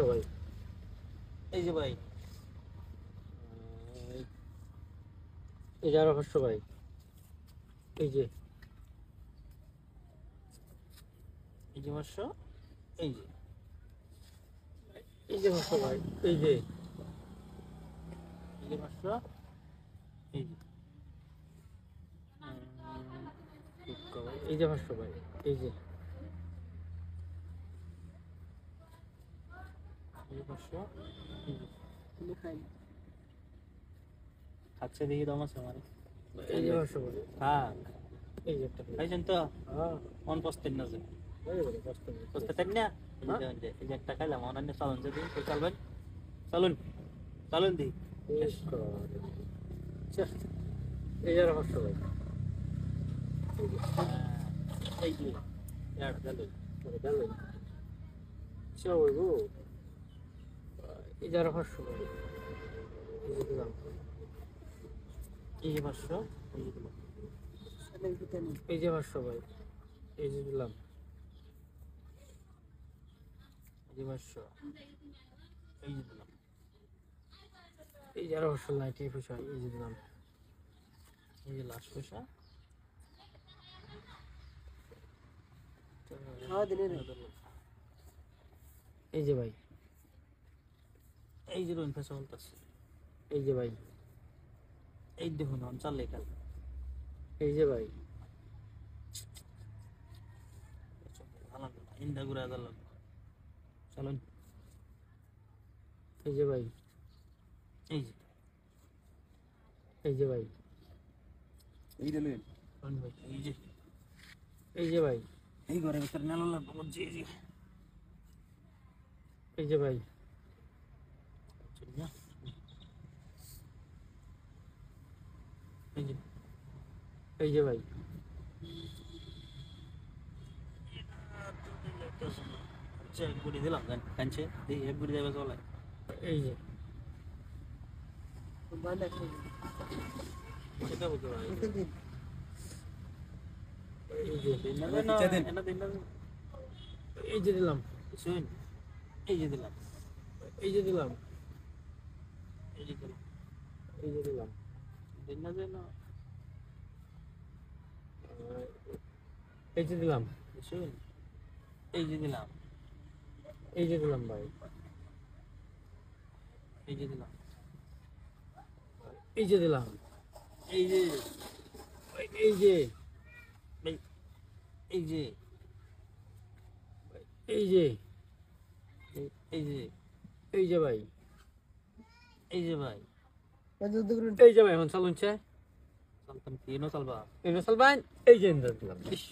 ভাই এই যে ভাই এই যে আরো 500 ভাই এই যে 500 এই যে 500 ভাই এই যে 500 এই যে এই যে 500 ভাই এই যে 500 খাচ্ছে দেখি দম আছে আমার এই যে 500 ভাই থাক এই যে একটা খাইছেন তো হ্যাঁ মন পস্তেন না যে এই যে কষ্ট পস্তেন না এই যে একটা খাইলাম অনান্য চালুন যদি চলবেন চলুন চলুন দি এই যে আরো 500 ভাই এই যে ইয়ার চলুন গেল চল গো এই যে আরো 500 ভাই এই যে দিলাম এই যে 500 এই যে দিলাম এই যে 500 ভাই এই যে দিলাম এই যে 500 এই যে দিলাম এই যে আরো 500 নাই ঠিক পয়সা এই যে দিলাম এই যে লাস্ট পয়সা এই যে ভাই এই যে রোন পয়সা বলতেছে এই যে ভাই এই দেখুন অন চাললে কাল এই যে ভাই ভালো ইন্দা ঘুরে গেল চলুন এই যে ভাই এই যে এই যে ভাই এই দিলেন ভাই এই যে ভাই এই ঘরে ভিতরে নেলো লাগবো জি জি এই যে ভাই চল না এই যে এই যে ভাই আচ্ছা এক গুড়ি দিলাম কাঞ্চে এই এক গুড়ি দেবে চলে এই যে সেটা বলতে ভাই এই যে দিন না এনা দিন না এই যে দিলাম শুন এই যে দিলাম এই যে দিলাম এই যে দিলাম এই যে দিলাম দিন না যেন এই যে দিলাম শুন এই যে দিলাম এই যে দিলাম ভাই এই যে দিলাম এই যে দিলাম এই যে এই যে এই যে এই যে এই যে এই যে ভাই এই যে ভাই এই যে ভাই এখন চালুন চাই চলতাম কি নো চলবা এই নসল ভাই এই যে দিলাম ইস